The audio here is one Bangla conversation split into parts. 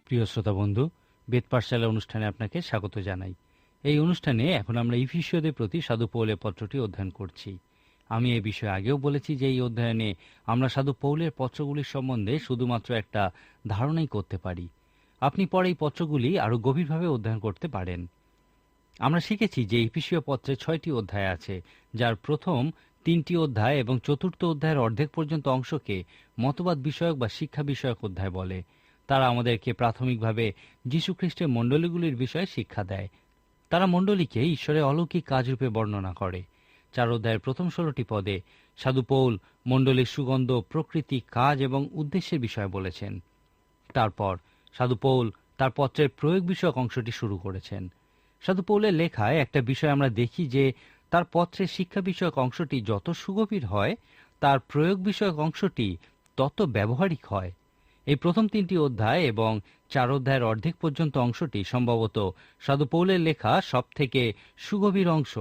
প্রিয় শ্রোতা বন্ধু, বেদ পাঠশালা অনুষ্ঠানে আপনাকে স্বাগত জানাই। এই অনুষ্ঠানে এখন আমরা ইফিসীয়দের প্রতি সাধু পৌলের পত্রটি অধ্যয়ন করছি। আমি এই বিষয়ে আগেও বলেছি যে এই অধ্যয়নে আমরা সাধু পৌলের পত্রগুলির সম্বন্ধে শুধুমাত্র একটা ধারণাই করতে পারি। আপনি পরে এই পত্রগুলি আরও গভীরভাবে অধ্যয়ন করতে পারেন। আমরা শিখেছি যে ইফিসীয় পত্রে 6টি অধ্যায় আছে, যার প্রথম 3টি অধ্যায় এবং চতুর্থ অধ্যায়ের অর্ধেক পর্যন্ত অংশকে মতবাদ বিষয়ক বা শিক্ষা বিষয়ক অধ্যায় বলে। তারা আমাদেরকে প্রাথমিকভাবে যীশুখ্রিস্টের মণ্ডলীগুলির বিষয়ে শিক্ষা দেয়। তারা মণ্ডলীকে ঈশ্বরের অলৌকিক কাজরূপে বর্ণনা করে। 4 অধ্যায়ের প্রথম 16টি পদে সাধু পৌল মণ্ডলীর সুগন্ধ, প্রকৃতি, কাজ এবং উদ্দেশ্যের বিষয়ে বলেছেন। তারপর সাধু পৌল তার পত্রের প্রয়োগ বিষয়ক অংশটি শুরু করেছেন। সাধু পৌলের লেখায় একটা বিষয় আমরা দেখি যে তার পত্রের শিক্ষা বিষয়ক অংশটি যত সুগভীর হয়, তার প্রয়োগ বিষয়ক অংশটি তত ব্যবহারিক হয়। এই প্রথম 3টি অধ্যায় এবং 4 অধ্যায়ের অর্ধেক পর্যন্ত অংশটি সম্ভবত সাধু পৌলের লেখা সবথেকে সুগভীর অংশ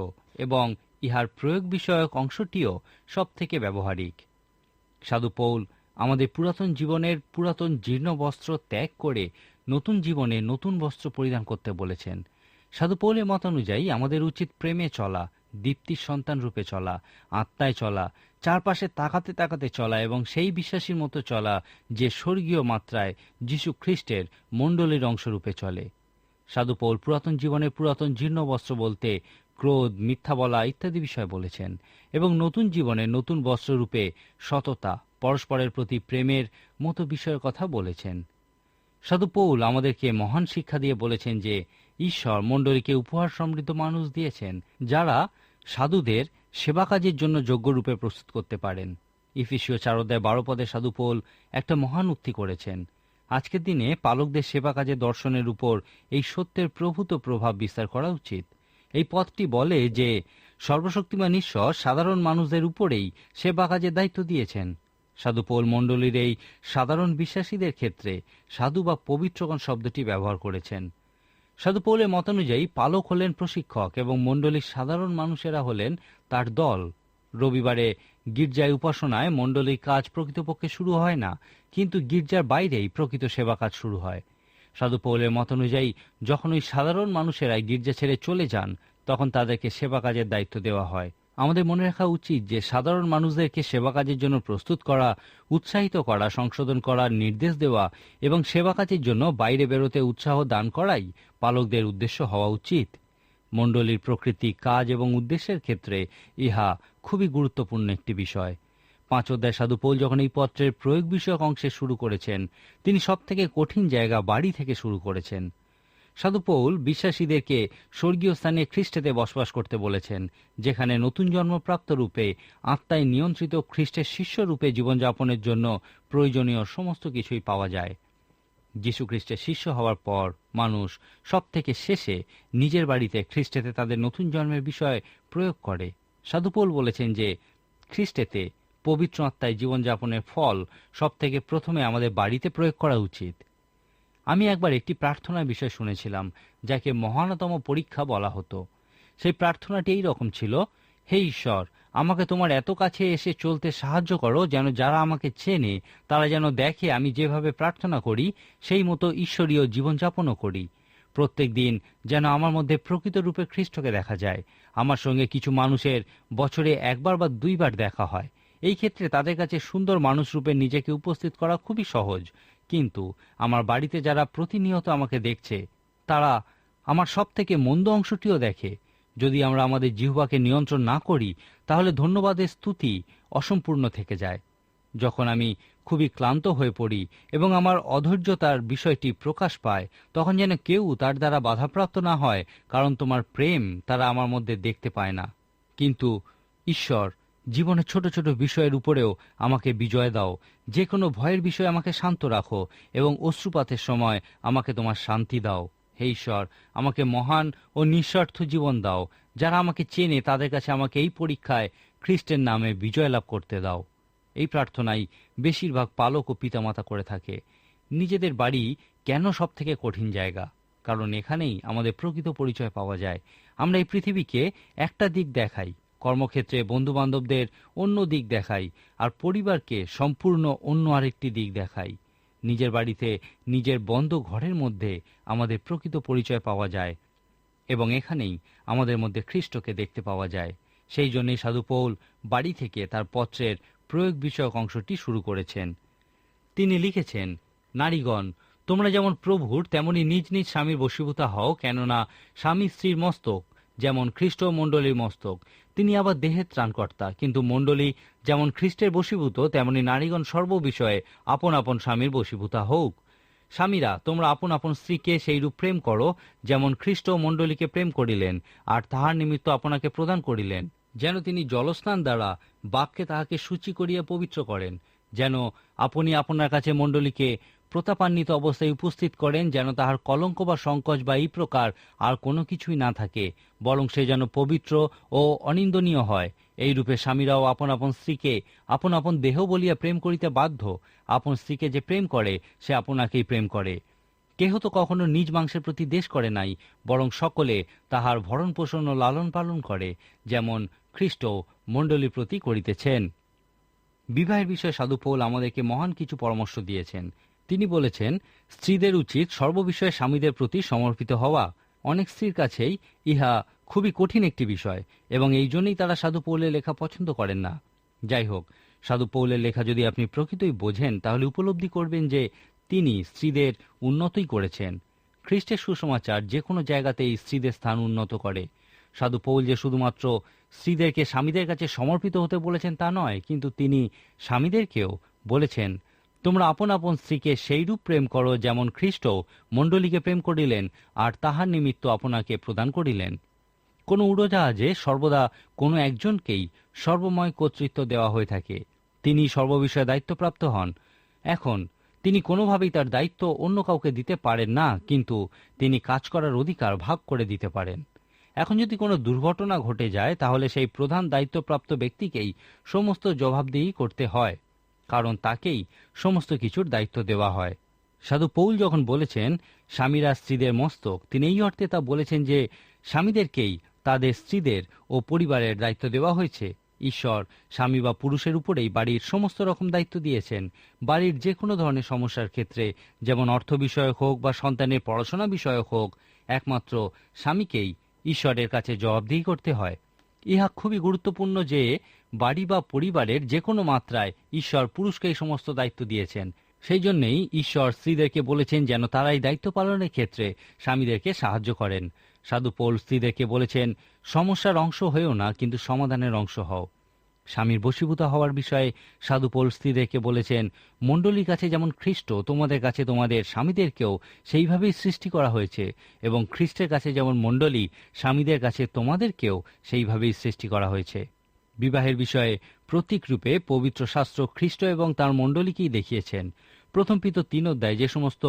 এবং ইহার প্রয়োগ বিষয়ক অংশটিও সবথেকে ব্যবহারিক। সাধু পৌল আমাদের পুরাতন জীবনের পুরাতন জীর্ণ বস্ত্র ত্যাগ করে নতুন জীবনে নতুন বস্ত্র পরিধান করতে বলেছেন। সাধু পৌলের মতানুযায়ী আমাদের উচিত প্রেমে চলা, দীপ্তির সন্তান রূপে চলা, আত্মায় চলা, চারপাশে তাকাতে তাকাতে চলা এবং সেই বিশ্বাসীর মতো চলা যে স্বর্গীয় মাত্রায় যীশু খ্রিস্টের মণ্ডলীর অংশরূপে চলে। সাধু পৌল পুরাতন জীবনের পুরাতন জীর্ণ বস্ত্র বলতে ক্রোধ, মিথ্যা বলা ইত্যাদি বিষয় বলেছেন এবং নতুন জীবনের নতুন বস্ত্ররূপে সততা, পরস্পরের প্রতি প্রেমের মতো বিষয়ের কথা বলেছেন। সাধু পৌল আমাদেরকে মহান শিক্ষা দিয়ে বলেছেন যে ঈশ্বর মণ্ডলীকে উপহার সমৃদ্ধ মানুষ দিয়েছেন, যারা সাধুদের সেবা কাজের জন্য যোগ্যরূপে প্রস্তুত করতে পারেন। ইফিসীয় 4 অধ্যায় 12 পদে সাধু পৌল একটা মহান উক্তি করেছেন। আজকের দিনে পালকদের সেবা কাজের দর্শনের উপর এই সত্যের প্রভূত প্রভাব বিস্তার করা উচিত। এই পদটি বলে যে সর্বশক্তিমান ঈশ্বর সাধারণ মানুষদের উপরেই সেবা কাজের দায়িত্ব দিয়েছেন। সাধু পৌল মণ্ডলীর এই সাধারণ বিশ্বাসীদের ক্ষেত্রে সাধু বা পবিত্রগণ শব্দটি ব্যবহার করেছেন। সাধু পৌলের মতানুযায়ী পালক হলেন প্রশিক্ষক এবং মণ্ডলীর সাধারণ মানুষেরা হলেন তার দল। রবিবারে গির্জায় উপাসনায় মণ্ডলীর কাজ প্রকৃতপক্ষে শুরু হয় না, কিন্তু গির্জার বাইরেই প্রকৃত সেবা কাজ শুরু হয়। সাধু পৌলের মতানুযায়ী যখন ওই সাধারণ মানুষেরাই গির্জা ছেড়ে চলে যান, তখন তাদেরকে সেবা কাজের দায়িত্ব দেওয়া হয়। আমাদের মনে রাখা উচিত যে সাধারণ মানুষদেরকে সেবা কাজের জন্য প্রস্তুত করা, উৎসাহিত করা, সংশোধন করার নির্দেশ দেওয়া এবং সেবা কাজের জন্য বাইরে বেরোতে উৎসাহ দান করাই পালকদের উদ্দেশ্য হওয়া উচিত। মণ্ডলীর প্রকৃতি, কাজ এবং উদ্দেশ্যের ক্ষেত্রে ইহা খুবই গুরুত্বপূর্ণ একটি বিষয়। 5 অধ্যায় সাধু পৌল যখন এই পত্রের প্রয়োগ বিষয়ক অংশে শুরু করেছেন, তিনি সবথেকে কঠিন জায়গা বাড়ি থেকে শুরু করেছেন। সাধু পৌল বিশ্বাসীদেরকে স্বর্গীয় স্থানে খ্রিস্টেতে বসবাস করতে বলেছেন, যেখানে নতুন জন্মপ্রাপ্ত রূপে আত্মায় নিয়ন্ত্রিত খ্রিস্টের শিষ্য রূপে জীবনযাপনের জন্য প্রয়োজনীয় সমস্ত কিছুই পাওয়া যায়। যীশু খ্রিস্টের শিষ্য হওয়ার পর মানুষ সবথেকে শেষে নিজের বাড়িতে খ্রিস্টেতে তাদের নতুন জন্মের বিষয় প্রয়োগ করে। সাধু পৌল বলেছেন যে খ্রিস্টেতে পবিত্র আত্মায় জীবনযাপনের ফল সবথেকে প্রথমে আমাদের বাড়িতে প্রয়োগ করা উচিত। আমি একবার একটি প্রার্থনার বিষয় শুনেছিলাম, যাকে মহানতম পরীক্ষা বলা হতো। সেই প্রার্থনাটি এই রকম ছিল: হে ঈশ্বর, আমাকে তোমার এত কাছে এসে চলতে সাহায্য করো যেন যারা আমাকে চেনে তারা যেন দেখে আমি যেভাবে প্রার্থনা করি সেই মতো ঈশ্বরীয় জীবনযাপনও করি। প্রত্যেক দিন যেন আমার মধ্যে প্রকৃত রূপে খ্রিস্টকে দেখা যায়। আমার সঙ্গে কিছু মানুষের বছরে 1বার বা 2বার দেখা হয়। এই ক্ষেত্রে তাদের কাছে সুন্দর মানুষ রূপে নিজেকে উপস্থিত করা খুবই সহজ, কিন্তু আমার বাড়িতে যারা প্রতিনিয়ত আমাকে দেখছে তারা আমার সবথেকে মন্দ অংশটিও দেখে। যদি আমরা আমাদের জিহ্বাকে নিয়ন্ত্রণ না করি, তাহলে ধন্যবাদের স্তুতি অসম্পূর্ণ থেকে যায়। যখন আমি খুবই ক্লান্ত হয়ে পড়ি এবং আমার অধৈর্যতার বিষয়টি প্রকাশ পায়, তখন যেন কেউ তার দ্বারা বাধাপ্রাপ্ত না হয়, কারণ তোমার প্রেম তারা আমার মধ্যে দেখতে পায় না। কিন্তু ঈশ্বর, জীবনের ছোট ছোট বিষয়ের উপরেও আমাকে বিজয় দাও। যে কোনো ভয়ের বিষয়ে আমাকে শান্ত রাখো এবং অশ্রুপাতের সময় আমাকে তোমার শান্তি দাও। হে ঈশ্বর, আমাকে মহান ও নিঃস্বার্থ জীবন দাও। যারা আমাকে চেনে তাদের কাছে আমাকে এই পরীক্ষায় খ্রিস্টের নামে বিজয় লাভ করতে দাও। এই প্রার্থনাই বেশিরভাগ পালক ও পিতামাতা করে থাকে। নিজেদের বাড়ি কেন সবথেকে কঠিন জায়গা? কারণ এখানেই আমাদের প্রকৃত পরিচয় পাওয়া যায়। আমরা এই পৃথিবীকে একটা দিক দেখাই, কর্মক্ষেত্রে বন্ধুবান্ধবদের অন্য দিক দেখাই, আর পরিবারকে সম্পূর্ণ অন্য আরেকটি দিক দেখাই। নিজের বাড়িতে, নিজের বন্ধ ঘরের মধ্যে আমাদের প্রকৃত পরিচয় পাওয়া যায় এবং এখানেই আমাদের মধ্যে খ্রিস্টকে দেখতে পাওয়া যায়। সেই জন্যই সাধু পৌল বাড়ি থেকে তার পত্রের প্রয়োগ বিষয়ক অংশটি শুরু করেছেন। তিনি লিখেছেন, নারীগণ, তোমরা যেমন প্রভুর তেমনি নিজ নিজ স্বামীর বশীভূতা হও, কেননা স্বামী স্ত্রীর মস্তক, যেমন খ্রিস্ট মণ্ডলীর মস্তক। তিনি আবার দেহের ত্রাণকর্তা। কিন্তু মণ্ডলী যেমন খ্রিস্টের বশীভূত, তেমনি নারীগণ সর্ববিষয়ে আপন আপন স্বামীর বশীভূতা হোক। স্বামীরা, তোমরা আপন আপন স্ত্রীকে সেইরূপ প্রেম করো, যেমন খ্রিস্ট মণ্ডলীকে প্রেম করিলেন, আর তাহার নিমিত্ত আপনাকে প্রদান করিলেন, যেন তিনি জলস্নান দ্বারা বাক্যে তাহাকে সূচি করিয়া পবিত্র করেন, যেন আপনি আপনার কাছে মণ্ডলীকে প্রতাপান্বিত অবস্থায় উপস্থিত করেন, যেন তাহার কলঙ্ক বা সংকোচ বা এই প্রকার আর কোনো কিছুই না থাকে, বরং সে যেন পবিত্র ও অনিন্দনীয় হয়। এইরূপে স্বামীরাও আপন আপন স্ত্রীকে আপন আপন দেহ বলিয়া প্রেম করিতে বাধ্য। আপন স্ত্রীকে যে প্রেম করে সে আপনাকেই প্রেম করে। কেহ তো কখনো নিজ মাংসের প্রতি দেশ করে নাই, বরং সকলে তাহার ভরণ পোষণ ও লালন পালন করে, যেমন খ্রিস্ট মণ্ডলীর প্রতি করিতেছেন। বিবাহের বিষয়ে সাধু পৌল আমাদেরকে মহান কিছু পরামর্শ দিয়েছেন। তিনি বলেছেন, স্ত্রীদের উচিত সর্ববিষয়ে স্বামীদের প্রতি সমর্পিত হওয়া। অনেক স্ত্রীর কাছেই ইহা খুবই কঠিন একটি বিষয় এবং এই জন্যই তারা সাধু পৌলের লেখা পছন্দ করেন না। যাই হোক, সাধু পৌলের লেখা যদি আপনি প্রকৃতই বোঝেন, তাহলে উপলব্ধি করবেন যে তিনি স্ত্রীদের উন্নতই করেছেন। খ্রিস্টের সুসমাচার যে কোনো জায়গাতেই স্ত্রীদের স্থান উন্নত করে। সাধু পৌল যে শুধুমাত্র স্ত্রীদেরকে স্বামীদের কাছে সমর্পিত হতে বলেছেন তা নয়, কিন্তু তিনি স্বামীদেরকেও বলেছেন, তোমরা আপন আপন স্ত্রীকে সেইরূপ প্রেম করো, যেমন খ্রিস্ট মণ্ডলীকে প্রেম করিলেন আর তাহার নিমিত্ত আপনাকে প্রদান করিলেন। কোনো উড়োজাহাজে সর্বদা কোনো একজনকেই সর্বময় কর্তৃত্ব দেওয়া হয়ে থাকে। তিনি সর্ববিষয়ে দায়িত্বপ্রাপ্ত হন। এখন তিনি কোনোভাবেই তার দায়িত্ব অন্য কাউকে দিতে পারেন না, কিন্তু তিনি কাজ করার অধিকার ভাগ করে দিতে পারেন। এখন যদি কোনো দুর্ঘটনা ঘটে যায়, তাহলে সেই প্রধান দায়িত্বপ্রাপ্ত ব্যক্তিকেই সমস্ত জবাবদিহি করতে হয়, কারণ তাকেই সমস্ত কিছুর দায়িত্ব দেওয়া হয়। সাধু পৌল যখন বলেছেন স্বামীরা স্ত্রীদের মস্তক, তিনি এই অর্থে তা বলেছেন যে স্বামীদেরকেই তাদের স্ত্রীদের ও পরিবারের দায়িত্ব দেওয়া হয়েছে। ঈশ্বর স্বামী বা পুরুষের উপরেই বাড়ির সমস্ত রকম দায়িত্ব দিয়েছেন। বাড়ির যে কোনো ধরনের সমস্যার ক্ষেত্রে, যেমন অর্থ বিষয়ক হোক বা সন্তানের পড়াশোনা বিষয়ক হোক, একমাত্র স্বামীকেই ঈশ্বরের কাছে জবাবদিহি করতে হয়। ইহা খুবই গুরুত্বপূর্ণ যে বাড়ি বা পরিবারের যে কোনো মাত্রায় ঈশ্বর পুরুষকে এই সমস্ত দায়িত্ব দিয়েছেন। সেই জন্যেই ঈশ্বর স্ত্রীদেরকে বলেছেন যেন তারা এই দায়িত্ব পালনের ক্ষেত্রে স্বামীদেরকে সাহায্য করেন। সাধু পৌল স্ত্রীদেরকে বলেছেন, সমস্যার অংশ হয়েও না, কিন্তু সমাধানের অংশ হও। স্বামীর বশীভূত হওয়ার বিষয়ে সাধু পৌল স্ত্রীদেরকে বলেছেন, মণ্ডলীর কাছে যেমন খ্রিস্ট তোমাদের কাছে তোমাদের স্বামীদেরকেও সেইভাবেই সৃষ্টি করা হয়েছে, এবং খ্রিস্টের কাছে যেমন মণ্ডলী স্বামীদের কাছে তোমাদেরকেও সেইভাবেই সৃষ্টি করা হয়েছে। বিবাহের বিষয়ে প্রতীক রূপে পবিত্র শাস্ত্র খ্রিস্ট এবং তার মণ্ডলীকেই দেখিয়েছেন। প্রথম পিতর 3 অধ্যায় যে সমস্ত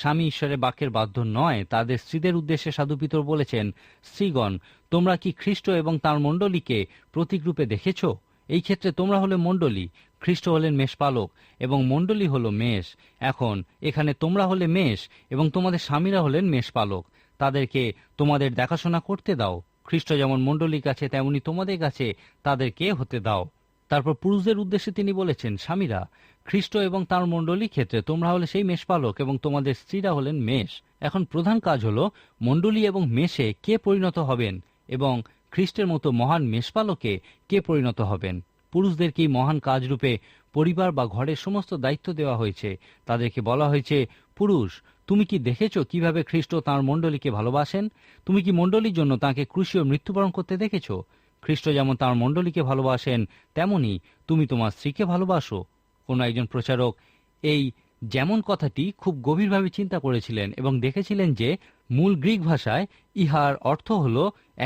স্বামী ঈশ্বরের বাক্যের বাধ্য নয়, তাদের স্ত্রীদের উদ্দেশ্যে সাধু পিতর বলেছেন, স্ত্রীগণ, তোমরা কি খ্রিস্ট এবং তার মণ্ডলীকে প্রতীক রূপে দেখেছ? এই ক্ষেত্রে তোমরা হলে মণ্ডলী, খ্রিস্ট হলেন মেষপালক এবং মণ্ডলী হল মেষ। এখন এখানে তোমরা হলে মেষ এবং তোমাদের স্বামীরা হলেন মেষপালক। তাদেরকে তোমাদের দেখাশোনা করতে দাও। খ্রিস্ট যেমন মণ্ডলীর কাছে তেমনি তোমাদের কাছে তাদেরকে হতে দাও। তারপর পুরুষদের উদ্দেশ্যে তিনি বলেছেন, স্বামীরা, খ্রিস্ট এবং তাঁর মণ্ডলীর ক্ষেত্রে তোমরা হলে সেই মেষপালক এবং তোমাদের স্ত্রীরা হলেন মেষ। এখন প্রধান কাজ হলো মণ্ডলী এবং মেষে কে পরিণত হবেন এবং খ্রিস্টের মতো মহান মেষপালকে কে পরিণত হবেন। পুরুষদেরকেই মহান কাজরূপে পরিবার বা ঘরের সমস্ত দায়িত্ব দেওয়া হয়েছে। তাদেরকে বলা হয়েছে, পুরুষ, তুমি কি দেখেছ কিভাবে খ্রিস্ট তাঁর মণ্ডলীকে ভালোবাসেন? তুমি কি মণ্ডলীর জন্য তাঁকে ক্রুশীয় মৃত্যুবরণ করতে দেখেছ? খ্রিস্ট যেমন তাঁর মণ্ডলীকে ভালোবাসেন, তেমনি তুমি তোমার স্ত্রীকে ভালোবাসো। কোনো একজন প্রচারক এই যেমন কথাটি খুব গভীরভাবে চিন্তা করেছিলেন এবং দেখেছিলেন যে মূল গ্রিক ভাষায় ইহার অর্থ হল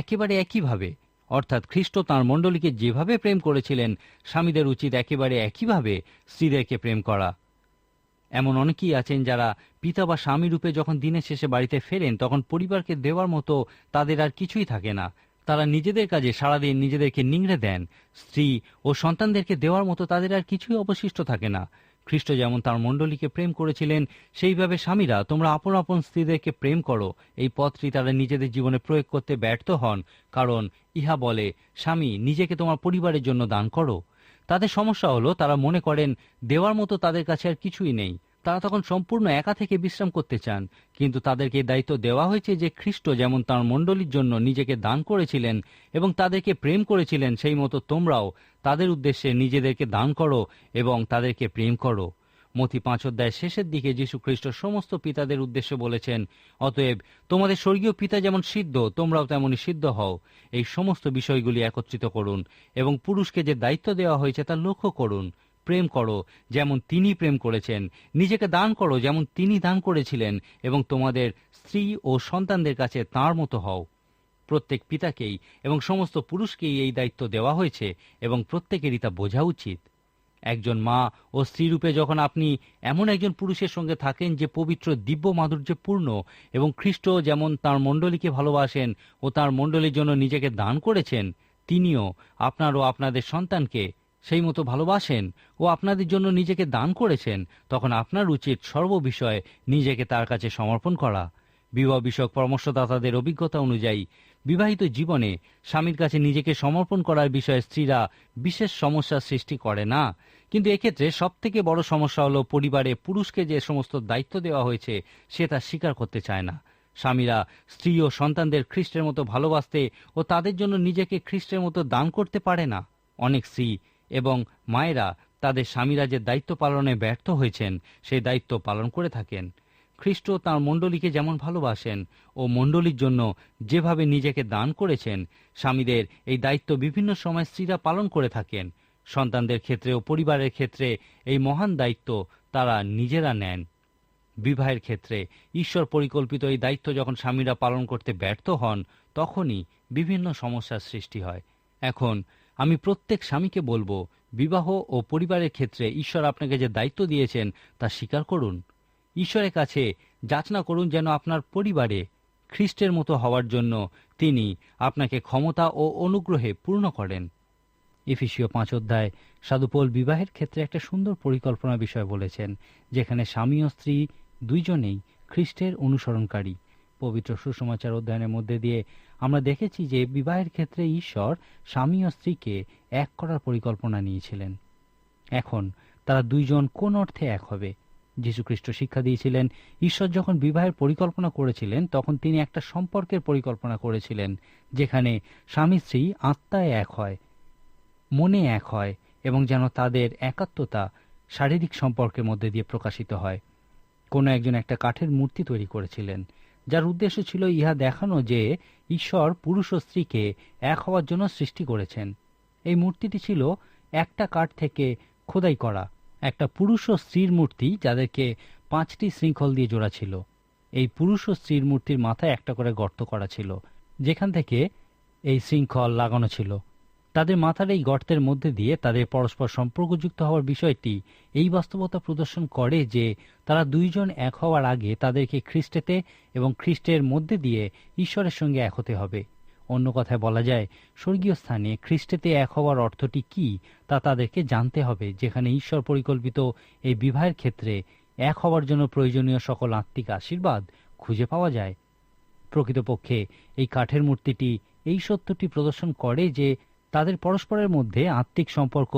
একেবারে একইভাবে, অর্থাৎ খ্রিস্ট তাঁর মণ্ডলীকে যেভাবে প্রেম করেছিলেন, স্বামীদের উচিত একেবারে একইভাবে স্ত্রীদেরকে প্রেম করা। এমন অনেকেই আছেন যারা পিতা বা স্বামী রূপে যখন দিনের শেষে বাড়িতে ফেরেন, তখন পরিবারকে দেওয়ার মতো তাদের আর কিছুই থাকে না। তারা নিজেদের কাজে সারাদিন নিজেদেরকে নিংড়ে দেন। স্ত্রী ও সন্তানদেরকে দেওয়ার মতো তাদের আর কিছুই অবশিষ্ট থাকে না। খ্রিস্ট যেমন তার মণ্ডলীকে প্রেম করেছিলেন, সেইভাবে স্বামীরা তোমরা আপন আপন স্ত্রীদেরকে প্রেম করো। এই পথটি তারা নিজেদের জীবনে প্রয়োগ করতে ব্যর্থ হন, কারণ ইহা বলে, স্বামী, নিজেকে তোমার পরিবারের জন্য দান করো। তাদের সমস্যা হলো তারা মনে করেন দেওয়ার মতো তাদের কাছে আর কিছুই নেই। তারা তখন সম্পূর্ণ একা থেকে বিশ্রাম করতে চান, কিন্তু তাদেরকে দায়িত্ব দেওয়া হয়েছে যে খ্রিস্ট যেমন তাঁর মণ্ডলীর জন্য নিজেকে দান করেছিলেন এবং তাদেরকে প্রেম করেছিলেন, সেই মতো তোমরাও তাদের উদ্দেশ্যে নিজেদেরকে দান করো এবং তাদেরকে প্রেম করো। মথি 5 অধ্যায়ের শেষের দিকে যীশু খ্রিস্ট সমস্ত পিতাদের উদ্দেশ্যে বলেছেন, অতএব তোমাদের স্বর্গীয় পিতা যেমন সিদ্ধ, তোমরাও তেমনই সিদ্ধ হও। এই সমস্ত বিষয়গুলি একত্রিত করুন এবং পুরুষকে যে দায়িত্ব দেওয়া হয়েছে তা লক্ষ্য করুন। প্রেম করো যেমন তিনি প্রেম করেছেন, নিজেকে দান করো যেমন তিনি দান করেছিলেন, এবং তোমাদের স্ত্রী ও সন্তানদের কাছে তাঁর মতো হও। প্রত্যেক পিতাকেই এবং সমস্ত পুরুষকেই এই দায়িত্ব দেওয়া হয়েছে এবং প্রত্যেকেরই তা বোঝা উচিত। একজন মা ও স্ত্রীরূপে যখন আপনি এমন একজন পুরুষের সঙ্গে থাকেন যে পবিত্র দিব্য মাধুর্যে পূর্ণ এবং খ্রিস্ট যেমন তাঁর মণ্ডলীকে ভালোবাসেন ও তাঁর মণ্ডলীর জন্য নিজেকে দান করেছেন, তিনিও আপনার ও আপনাদের সন্তানকে সেই মতো ভালোবাসেন ও আপনাদের জন্য নিজেকে দান করেছেন, তখন আপনার উচিত সর্ববিষয়ে নিজেকে তার কাছে সমর্পণ করা। বিবাহ বিষয়ক পরামর্শদাতাদের অভিজ্ঞতা অনুযায়ী বিবাহিত জীবনে স্বামীর কাছে নিজেকে সমর্পণ করার বিষয়ে স্ত্রীরা বিশেষ সমস্যার সৃষ্টি করে না, কিন্তু এক্ষেত্রে সবথেকে বড় সমস্যা হলো পরিবারে পুরুষকে যে সমস্ত দায়িত্ব দেওয়া হয়েছে সে তা স্বীকার করতে চায় না। স্বামীরা স্ত্রী ও সন্তানদের খ্রিস্টের মতো ভালোবাসতে ও তাদের জন্য নিজেকে খ্রিস্টের মতো দান করতে পারে না। অনেক স্ত্রী এবং মায়েরা তাদের স্বামীরা যে দায়িত্ব পালনে ব্যর্থ হয়েছেন সেই দায়িত্ব পালন করে থাকেন। খ্রিস্ট তাঁর মণ্ডলীকে যেমন ভালোবাসেন ও মণ্ডলীর জন্য যেভাবে নিজেকে দান করেছেন, স্বামীদের এই দায়িত্ব বিভিন্ন সময় স্ত্রীরা পালন করে থাকেন। সন্তানদের ক্ষেত্রে ও পরিবারের ক্ষেত্রে এই মহান দায়িত্ব তারা নিজেরা নেন। বিবাহের ক্ষেত্রে ঈশ্বর পরিকল্পিত এই দায়িত্ব যখন স্বামীরা পালন করতে ব্যর্থ হন, তখনই বিভিন্ন সমস্যার সৃষ্টি হয়। এখন আমি প্রত্যেক স্বামীকে বলবো, বিবাহ ও পরিবারের ক্ষেত্রে ঈশ্বর আপনাকে যে দায়িত্ব দিয়েছেন তা স্বীকার করুন। ঈশ্বরের কাছে যাচনা করুন যেন আপনার পরিবারে খ্রিস্টের মতো হওয়ার জন্য তিনি আপনাকে ক্ষমতা ও অনুগ্রহে পূর্ণ করেন। এফেসীয় 5 অধ্যায় সাধু পৌল বিবাহের ক্ষেত্রে একটা সুন্দর পরিকল্পনা বিষয় বলেছেন, যেখানে স্বামী ও স্ত্রী দুইজনেই খ্রিস্টের অনুসরণকারী। পবিত্র সুসমাচার অধ্যয়নের মধ্যে দিয়ে আমরা দেখেছি যে বিবাহের ক্ষেত্রে ঈশ্বর স্বামী ও স্ত্রীকে এক করার পরিকল্পনা নিয়েছিলেন। এখন তারা দুইজন কোন অর্থে এক হবে? যীশুখ্রিস্ট শিক্ষা দিয়েছিলেন, ঈশ্বর যখন বিবাহের পরিকল্পনা করেছিলেন তখন তিনি একটা সম্পর্কের পরিকল্পনা করেছিলেন, যেখানে স্বামী স্ত্রী আত্মায় এক হয়, মনে এক হয়, এবং যেন তাদের একাত্মতা শারীরিক সম্পর্কের মধ্যে দিয়ে প্রকাশিত হয়। কোনো একজন একটা কাঠের মূর্তি তৈরি করেছিলেন, যার উদ্দেশ্য ছিল ইহা দেখানো যে ঈশ্বর পুরুষ ও স্ত্রীকে এক হওয়ার জন্য সৃষ্টি করেছেন। এই মূর্তিটি ছিল একটা কাঠ থেকে খোদাই করা একটা পুরুষ ও স্ত্রীর মূর্তি, যাদেরকে 5টি শৃঙ্খল দিয়ে জোড়া ছিল। এই পুরুষ ও স্ত্রীর মূর্তির মাথায় একটা করে গর্ত করা ছিল, যেখান থেকে এই শৃঙ্খল লাগানো ছিল। তাদের মাথার এই গর্তের মধ্যে দিয়ে তাদের পরস্পর সম্পর্কযুক্ত হওয়ার বিষয়টি এই বাস্তবতা প্রদর্শন করে যে তারা দুইজন এক হওয়ার আগে তাদেরকে খ্রিস্টেতে এবং খ্রিস্টের মধ্যে দিয়ে ঈশ্বরের সঙ্গে এক হতে হবে। অন্য কথায় বলা যায়, স্বর্গীয় স্থানে খ্রিস্টেতে এক হওয়ার অর্থটি কি তা তাদেরকে জানতে হবে, যেখানে ঈশ্বর পরিকল্পিত এই বিবাহের ক্ষেত্রে এক হওয়ার জন্য প্রয়োজনীয় সকল আত্মিক আশীর্বাদ খুঁজে পাওয়া যায়। প্রকৃতপক্ষে এই কাঠের মূর্তিটি এই সত্যটি প্রদর্শন করে যে তাদের পরস্পরের মধ্যে আত্মিক সম্পর্ক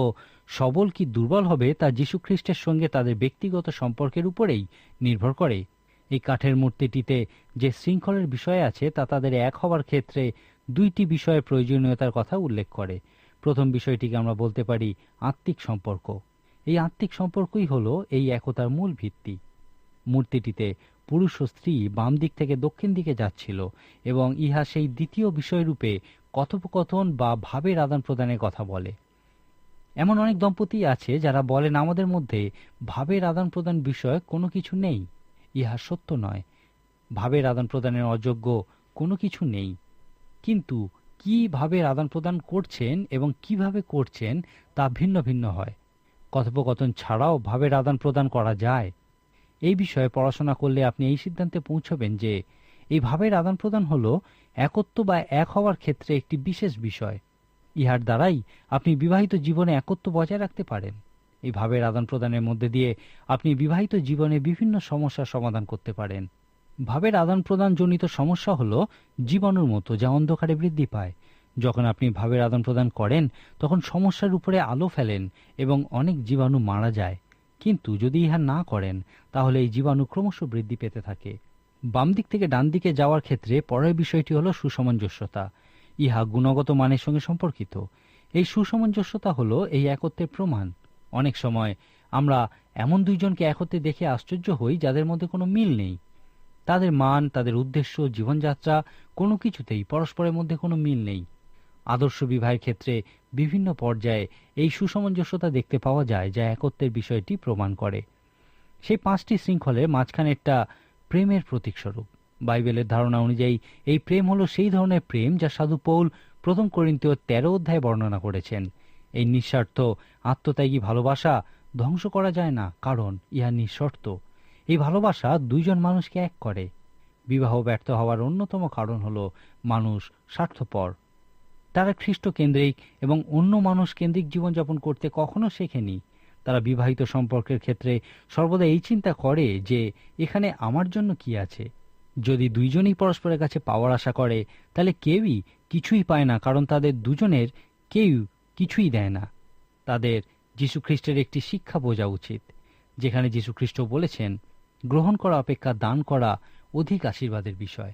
সবল কি দুর্বল হবে তা যীশুখ্রিস্টের সঙ্গে তাদের ব্যক্তিগত সম্পর্কের উপরেই নির্ভর করে। এই কাঠের মূর্তিটিতে যে শৃঙ্খলের বিষয় আছে তা তাদের এক হওয়ার ক্ষেত্রে 2টি বিষয়ের প্রয়োজনীয়তার কথা উল্লেখ করে। প্রথম বিষয়টিকে আমরা বলতে পারি আত্মিক সম্পর্ক। এই আত্মিক সম্পর্কই হলো এই একতার মূল ভিত্তি। মূর্তিটিতে পুরুষ ও স্ত্রী বাম দিক থেকে দক্ষিণ দিকে যাচ্ছিল এবং ইহা সেই দ্বিতীয় বিষয়রূপে কথোপকথন বা ভাবের আদান প্রদানের কথা বলে। এমন অনেক দম্পতি আছে যারা বলেন আমাদের মধ্যে ভাবের আদান প্রদান বিষয় কোনো কিছু নেই। ইহা সত্য নয়। ভাবের আদান প্রদানের অযোগ্য কোনো কিছু নেই, কিন্তু কি ভাবের আদান প্রদান করছেন এবং কিভাবে করছেন তা ভিন্ন ভিন্ন হয়। কথোপকথন ছাড়াও ভাবের আদান প্রদান করা যায়। এই বিষয়ে পড়াশোনা করলে আপনি এই সিদ্ধান্তে পৌঁছবেন যে এই ভাবের আদান প্রদান হল একত্ব বা এক হওয়ার ক্ষেত্রে একটি বিশেষ বিষয়। ইহার দ্বারাই আপনি বিবাহিত জীবনে একত্ব বজায় রাখতে পারেন। এই ভাবের আদান প্রদানের মধ্যে দিয়ে আপনি বিবাহিত জীবনে বিভিন্ন সমস্যার সমাধান করতে পারেন। ভাবের আদান প্রদান জনিত সমস্যা হল জীবাণুর মতো, যা অন্ধকারে বৃদ্ধি পায়। যখন আপনি ভাবের আদান প্রদান করেন তখন সমস্যার উপরে আলো ফেলেন এবং অনেক জীবাণু মারা যায়। কিন্তু যদি ইহা না করেন তাহলে এই জীবাণু ক্রমশ বৃদ্ধি পেতে থাকে। বাম দিক থেকে ডান দিকে যাওয়ার ক্ষেত্রে পরের বিষয়টি হলো সুসামঞ্জস্যতা। ইহা গুণগত মানের সঙ্গে সম্পর্কিত। এই সুসামঞ্জস্যতা হলো এই একত্বের প্রমাণ। অনেক সময় আমরা এমন দুইজনকে একত্রে দেখে আশ্চর্য হই যাদের মধ্যে কোনো মিল নেই। তাদের মান, তাদের উদ্দেশ্য, জীবনযাত্রা কোনো কিছুতেই পরস্পরের মধ্যে কোনো মিল নেই। আদর্শ বিবাহের ক্ষেত্রে বিভিন্ন পর্যায়ে এই সুসামঞ্জস্যতা দেখতে পাওয়া যায়, যা একত্বের বিষয়টি প্রমাণ করে। সেই 5টি শৃঙ্খলের মাঝখানেরটা প্রেমের প্রতীকস্বরূপ। বাইবেলের ধারণা অনুযায়ী এই প্রেম হলো সেই ধরনের প্রেম যা সাধু পৌল 1 করিন্থীয় 13 অধ্যায়ে বর্ণনা করেছেন। এই নিঃস্বার্থ আত্মত্যাগী ভালোবাসা ধ্বংস করা যায় না, কারণ ইহা নিঃশর্ত। এই ভালোবাসা দুইজন মানুষকে এক করে। বিবাহ ব্যর্থ হওয়ার অন্যতম কারণ হলো মানুষ স্বার্থপর। তারা খ্রিস্ট কেন্দ্রিক এবং অন্য মানুষ কেন্দ্রিক জীবনযাপন করতে কখনো শেখেনি। তারা বিবাহিত সম্পর্কের ক্ষেত্রে সর্বদা এই চিন্তা করে যে এখানে আমার জন্য কি আছে। যদি দুইজনই পরস্পরের কাছে পাওয়ার আশা করে তাহলে কেউই কিছুই পায় না, কারণ তাদের দুজনের কেউ কিছুই দেয় না। তাদের যীশুখ্রিস্টের একটি শিক্ষা বোঝা উচিত, যেখানে যীশুখ্রিস্ট বলেছেন, গ্রহণ করা অপেক্ষা দান করা অধিক আশীর্বাদের বিষয়।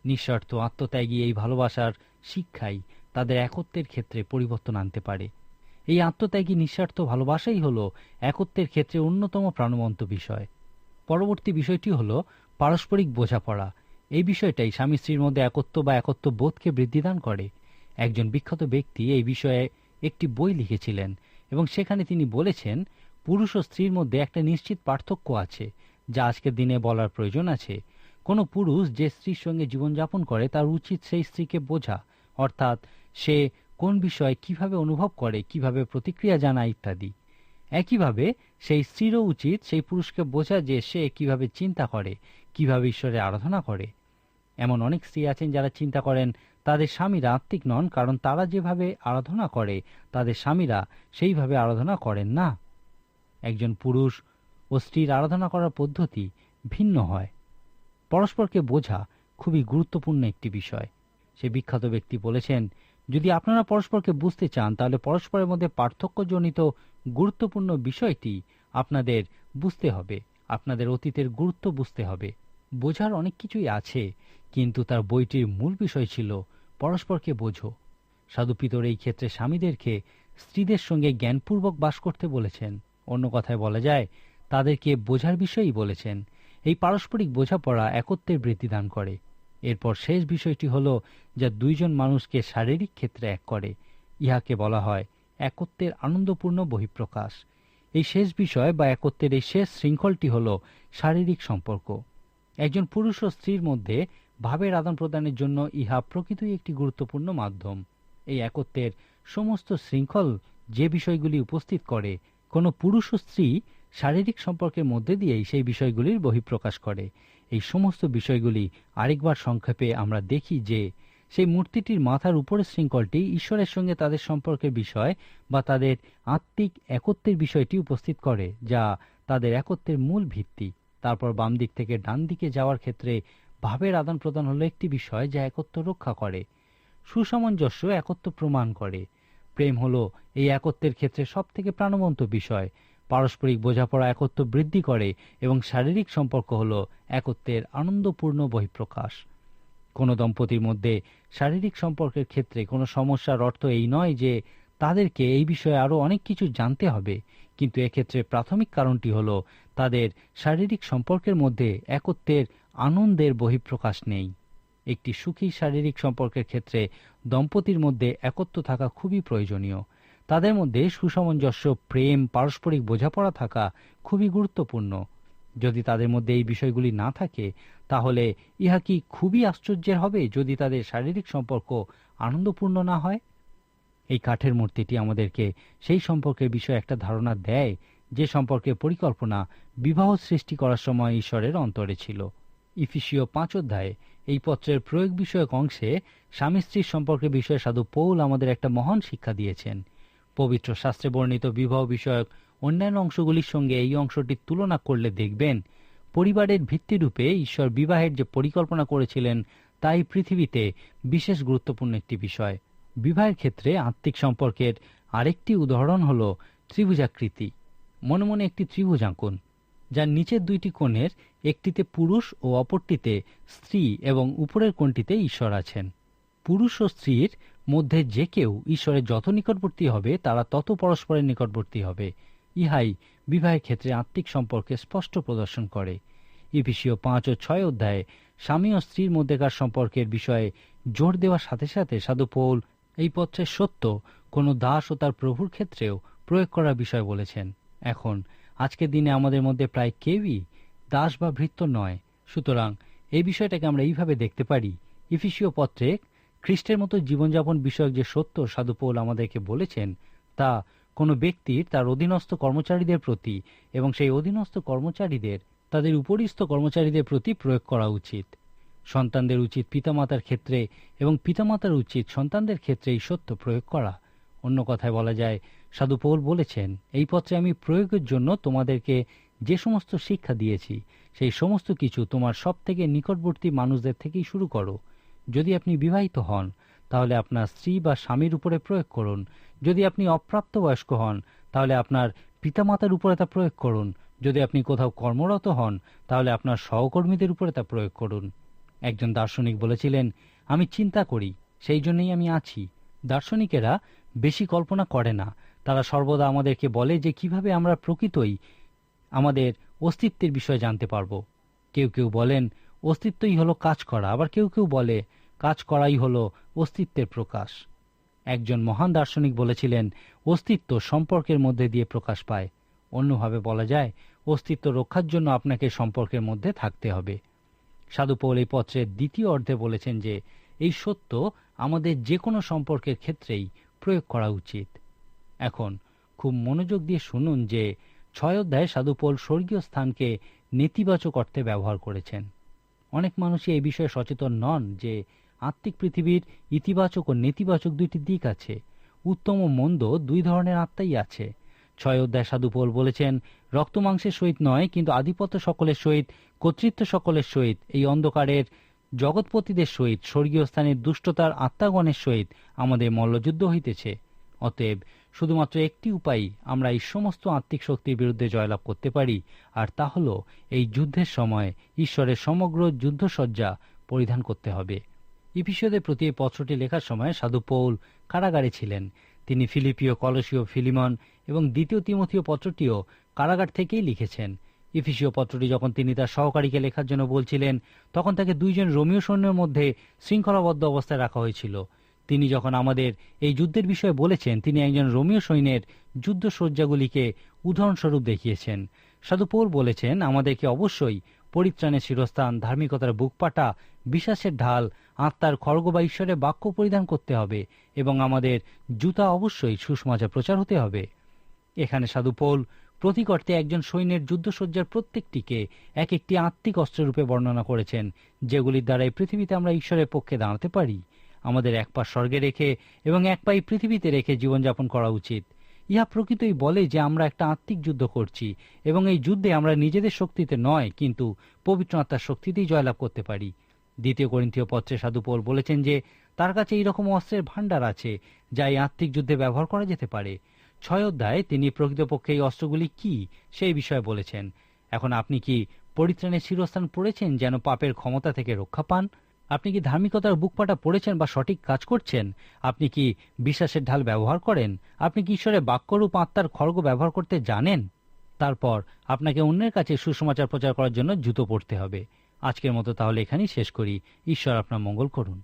নিঃস্বার্থ আত্মত্যাগী এই ভালোবাসার শিক্ষাই তাদের একত্বের ক্ষেত্রে পরিবর্তন আনতে পারে। এই আত্মত্যাগী নিঃস্বার্থ ভালোবাসাই হল একত্বের ক্ষেত্রে অন্যতম প্রাণবন্ত বিষয়। পরবর্তী বিষয়টি হল পারস্পরিক বোঝাপড়া। এই বিষয়টাই স্বামী স্ত্রীর মধ্যে একত্ব বা একত্ব বোধকে বৃদ্ধিদান করে। একজন বিখ্যাত ব্যক্তি এই বিষয়ে একটি বই লিখেছিলেন এবং সেখানে তিনি বলেছেন, পুরুষ ও স্ত্রীর মধ্যে একটা নিশ্চিত পার্থক্য আছে যা আজকের দিনে বলার প্রয়োজন আছে। কোনো পুরুষ যে স্ত্রীর সঙ্গে জীবনযাপন করে তার উচিত সেই স্ত্রীকে বোঝা, অর্থাৎ সে কোন বিষয়ে কিভাবে অনুভব করে, কিভাবে প্রতিক্রিয়া জানায় ইত্যাদি। একইভাবে সেই স্ত্রীরও উচিত সেই পুরুষকে বোঝা যে সে কিভাবে চিন্তা করে, কিভাবে ঈশ্বরের আরাধনা করে। এমন অনেক স্ত্রী আছেন যারা চিন্তা করেন তাদের স্বামীরা আত্মিক নন, কারণ তারা যেভাবে আরাধনা করে তাদের স্বামীরা সেইভাবে আরাধনা করেন না। একজন পুরুষ ও স্ত্রীর আরাধনা করার পদ্ধতি ভিন্ন হয়। পরস্পরকে বোঝা খুবই গুরুত্বপূর্ণ একটি বিষয়। সে বিখ্যাত ব্যক্তি বলেছেন, যদি আপনারা পরস্পরকে বুঝতে চান তাহলে পরস্পরের মধ্যে পার্থক্যজনিত গুরুত্বপূর্ণ বিষয়টি আপনাদের বুঝতে হবে, আপনাদের অতীতের গুরুত্ব বুঝতে হবে। বোঝার অনেক কিছুই আছে, কিন্তু তার বইটির মূল বিষয় ছিল পরস্পরকে বোঝো। সাধু পিতর এই ক্ষেত্রে স্বামীদেরকে স্ত্রীদের সঙ্গে জ্ঞানপূর্বক বাস করতে বলেছেন। অন্য কথায় বলা যায়, তাদেরকে বোঝার বিষয়ই বলেছেন। এই পারস্পরিক বোঝাপড়া একত্বের বৃদ্ধি দান করে। এরপর শেষ বিষয়টি হল যা দুইজন মানুষকে শারীরিক ক্ষেত্রে এক করে। ইহাকে বলা হয় একত্বের আনন্দপূর্ণ বহিঃপ্রকাশ। এই শেষ বিষয় বা একত্বের এই শেষ শৃঙ্খলটি হল শারীরিক সম্পর্ক। একজন পুরুষ ও স্ত্রীর মধ্যে ভাবের আদান প্রদানের জন্য ইহা প্রকৃতই একটি গুরুত্বপূর্ণ মাধ্যম। এই একত্বের সমস্ত শৃঙ্খল যে বিষয়গুলি উপস্থিত করে, কোনো পুরুষ ও স্ত্রী শারীরিক সম্পর্কের মধ্যে দিয়েই সেই বিষয়গুলির বহিঃপ্রকাশ করে। এই সমস্ত বিষয়গুলি আরেকবার সংক্ষেপে আমরা দেখি যে সেই মূর্তিটির মাথার উপরের শৃঙ্খলটি ঈশ্বরের সঙ্গে তাদের সম্পর্কের বিষয় বা তাদের আত্মিক একত্বের বিষয়টি উপস্থিত করে, যা তাদের একত্বের মূল ভিত্তি। তারপর বাম দিক থেকে ডান দিকে যাওয়ার ক্ষেত্রে ভাবের আদান প্রদান হলো একটি বিষয় যা একত্ব রক্ষা করে। সুসামঞ্জস্য একত্ব প্রমাণ করে। প্রেম হলো এই একত্বের ক্ষেত্রে সব থেকে প্রাণবন্ত বিষয়। পারস্পরিক বোঝাপড়া একত্ব বৃদ্ধি করে এবং শারীরিক সম্পর্ক হলো একত্বের আনন্দপূর্ণ বহিঃপ্রকাশ। কোনো দম্পতির মধ্যে শারীরিক সম্পর্কের ক্ষেত্রে কোনো সমস্যার অর্থ এই নয় যে তাদেরকে এই বিষয়ে আরও অনেক কিছু জানতে হবে, কিন্তু এক্ষেত্রে প্রাথমিক কারণটি হলো তাদের শারীরিক সম্পর্কের মধ্যে একত্বের আনন্দের বহিঃপ্রকাশ নেই। একটি সুখী শারীরিক সম্পর্কের ক্ষেত্রে দম্পতির মধ্যে একত্ব থাকা খুবই প্রয়োজনীয়। তাদের মধ্যে সুসামঞ্জস্য, প্রেম, পারস্পরিক বোঝাপড়া থাকা খুবই গুরুত্বপূর্ণ। যদি তাদের মধ্যে এই বিষয়গুলি না থাকে তাহলে ইহা কি খুবই আশ্চর্যের হবে যদি তাদের শারীরিক সম্পর্ক আনন্দপূর্ণ না হয়। এই কাঠের মূর্তিটি আমাদেরকে সেই সম্পর্কের বিষয়ে একটা ধারণা দেয় যে সম্পর্কের পরিকল্পনা বিবাহ সৃষ্টি করার সময় ঈশ্বরের অন্তরে ছিল। ইফিসীয় 5 অধ্যায়ে এই পত্রের প্রয়োগ বিষয়ক অংশে স্বামী স্ত্রীর সম্পর্কের বিষয়ে সাধু পৌল আমাদের একটা মহান শিক্ষা দিয়েছেন। পবিত্র শাস্ত্রে বর্ণিত বিবাহ বিষয়ক অন্যান্য অংশগুলির সঙ্গে এই অংশটির তুলনা করলে দেখবেন, পরিবারের ভিত্তিরূপে ঈশ্বর বিবাহের যে পরিকল্পনা করেছিলেন তাই পৃথিবীতে বিশেষ গুরুত্বপূর্ণ একটি বিষয়। বিবাহের ক্ষেত্রে আত্মিক সম্পর্কের আরেকটি উদাহরণ হল ত্রিভুজাকৃতি। মনে মনে একটি ত্রিভুজ আঁকুন, যার নিচের দুইটি কোণের একটিতে পুরুষ ও অপরটিতে স্ত্রী এবং উপরের কোণটিতে ঈশ্বর আছেন। পুরুষ ও স্ত্রীর মধ্যে যে কেউ ঈশ্বরের যত নিকটবর্তী হবে তারা তত পরস্পরের নিকটবর্তী হবে। ইহাই বিবাহের ক্ষেত্রে আত্মিক সম্পর্কে স্পষ্ট প্রদর্শন করে। ইফিসীয় 5 ও 6 অধ্যায়ে স্বামী ও স্ত্রীর মধ্যেকার সম্পর্কের বিষয়ে জোর দেওয়ার সাথে সাথে সাধু পৌল এই পত্রের সত্য কোনো দাস ও তার প্রভুর ক্ষেত্রেও প্রয়োগ করার বিষয় বলেছেন। এখন আজকের দিনে আমাদের মধ্যে প্রায় কেউই দাস বা ভৃত্য নয়। সুতরাং এই বিষয়টাকে আমরা এইভাবে দেখতে পারি, ইফিসীয় পত্রে খ্রিস্টের মতো জীবনযাপন বিষয়ক যে সত্য সাধু পৌল আমাদেরকে বলেছেন, তা কোনো ব্যক্তির তার অধীনস্থ কর্মচারীদের প্রতি এবং সেই অধীনস্থ কর্মচারীদের তাদের উপরিস্থ কর্মচারীদের প্রতি প্রয়োগ করা উচিত। সন্তানদের উচিত পিতামাতার ক্ষেত্রে এবং পিতামাতার উচিত সন্তানদের ক্ষেত্রে এই সত্য প্রয়োগ করা। অন্য কথায় বলা যায়, সাধু পৌল বলেছেন, এই পত্রে আমি প্রয়োগের জন্য তোমাদেরকে যে সমস্ত শিক্ষা দিয়েছি সেই সমস্ত কিছু তোমার সব থেকে নিকটবর্তী মানুষদের থেকেই শুরু করো। যদি আপনি বিবাহিত হন তাহলে আপনার স্ত্রী বা স্বামীর উপরে প্রয়োগ করুন। যদি আপনি অপ্রাপ্তবয়স্ক হন তাহলে আপনার পিতামাতার উপরে তা প্রয়োগ করুন। যদি আপনি কোথাও কর্মরত হন তাহলে আপনার সহকর্মীদের উপরে তা প্রয়োগ করুন। একজন দার্শনিক বলেছিলেন, আমি চিন্তা করি, সেই জন্যই আমি আছি। দার্শনিকেরা বেশি কল্পনা করে না, তারা সর্বদা আমাদেরকে বলে যে কিভাবে আমরা প্রকৃতই আমাদের অস্তিত্বের বিষয়ে জানতে পারব। কেউ কেউ বলেন অস্তিত্বই হলো কাজ করা, আবার কেউ কেউ বলে কাজ করাই হলো অস্তিত্বের প্রকাশ। একজন মহান দার্শনিক বলেছিলেন, অস্তিত্ব সম্পর্কের মধ্যে দিয়ে প্রকাশ পায়। অন্যভাবে বলা যায়, অস্তিত্ব রক্ষার জন্য আপনাকে সম্পর্কের মধ্যে থাকতে হবে। সাধু পৌল এই পত্রের দ্বিতীয় অর্ধে বলেছেন যে এই সত্য আমাদের যে কোনো সম্পর্কের ক্ষেত্রেই প্রয়োগ করা উচিত। এখন খুব মনোযোগ দিয়ে শুনুন যে 6 অধ্যায়ে সাধু পৌল স্বর্গীয় স্থানকে নেতিবাচক অর্থে ব্যবহার করেছেন। অনেক মানুষই এই বিষয়ে সচেতন নন যে আত্মিক পৃথিবীর ইতিবাচক ও নেতিবাচক দুইটি দিক আছে। উত্তম ও মন্দ দুই ধরনের আত্মাই আছে। 6 অধ্যায় সাধু পৌল বলেছেন, রক্ত মাংসের সহিত নয়, কিন্তু আধিপত্য সকলের সহিত, কর্তৃত্ব সকলের সহিত, এই অন্ধকারের জগৎপতিদের সহিত, স্বর্গীয় স্থানের দুষ্টতার আত্মাগণের সহিত আমাদের মল্লযুদ্ধ হইতেছে। অতএব শুধুমাত্র একটি উপায় আমরা এই সমস্ত আত্মিক শক্তির বিরুদ্ধে জয়লাভ করতে পারি, আর তা হল এই যুদ্ধের সময় ঈশ্বরের সমগ্র যুদ্ধসজ্জা পরিধান করতে হবে। ইফিসীয়দের প্রতি এই পত্রটি লেখার সময় সাধু পৌল কারাগারে ছিলেন। তিনি ফিলিপিও, কলসীয়, ফিলিমন এবং দ্বিতীয় তিমথীয় পত্রটিও কারাগার থেকেই লিখেছেন। ইফিসীয় পত্রটি যখন তিনি তার সহকারীকে লেখার জন্য বলছিলেন, তখন তাকে 2 জন রোমীয় সৈন্যের মধ্যে শৃঙ্খলাবদ্ধ অবস্থায় রাখা হয়েছিল। তিনি যখন আমাদের এই যুদ্ধের বিষয়ে বলেছেন, তিনি একজন রোমীয় সৈন্যের যুদ্ধসজ্জাগুলিকে উদাহরণস্বরূপ দেখিয়েছেন। সাধু পৌল বলেছেন, আমাদেরকে অবশ্যই পরিত্রাণের শিরস্থান, ধার্মিকতার বুকপাটা, বিশ্বাসের ঢাল, আত্মার খড়গ বা ঈশ্বরের বাক্য পরিধান করতে হবে এবং আমাদের জুতা অবশ্যই সুসমাচার প্রচার হতে হবে। এখানে সাধু পৌল প্রতীক অর্থে একজন সৈন্যের যুদ্ধসজ্জার প্রত্যেকটিকে এক একটি আত্মিক অস্ত্ররূপে বর্ণনা করেছেন, যেগুলির দ্বারা এই পৃথিবীতে আমরা ঈশ্বরের পক্ষে দাঁড়াতে পারি। আমাদের এক পা স্বর্গে রেখে এবং এক পা পৃথিবীতে রেখে জীবনযাপন করা উচিত। ইহা প্রকৃতই বলে যে আমরা একটা আত্মিক যুদ্ধ করছি এবং এই যুদ্ধে আমরা নিজেদের শক্তিতে নয়, কিন্তু পবিত্র আত্মার শক্তিতেই জয়লাভ করতে পারি। 2 করিন্থীয় পত্রে সাধু পৌল বলেছেন যে তার কাছে এইরকম অস্ত্রের ভাণ্ডার আছে যা এই আত্মিক যুদ্ধে ব্যবহার করা যেতে পারে। 6 অধ্যায়ে তিনি প্রকৃতপক্ষে এই অস্ত্রগুলি কি সেই বিষয়ে বলেছেন। এখন আপনি কি পরিত্রাণের শিরস্থান পড়েছেন যেন পাপের ক্ষমতা থেকে রক্ষা পান? আপনি কি ধার্মিকতার বুকপাটা পড়েছেন বা সঠিক কাজ করছেন? আপনি কি বিশ্বাসের ঢাল ব্যবহার করেন? আপনি কি ঈশ্বরের বাক্যরূপ আত্মার খড়গ ব্যবহার করতে জানেন? তারপর আপনাকে অন্যের কাছে সুসমাচার প্রচার করার জন্য জুতো পরতে হবে। আজকের মতো তাহলে এখানেই শেষ করি। ঈশ্বর আপনার মঙ্গল করুন।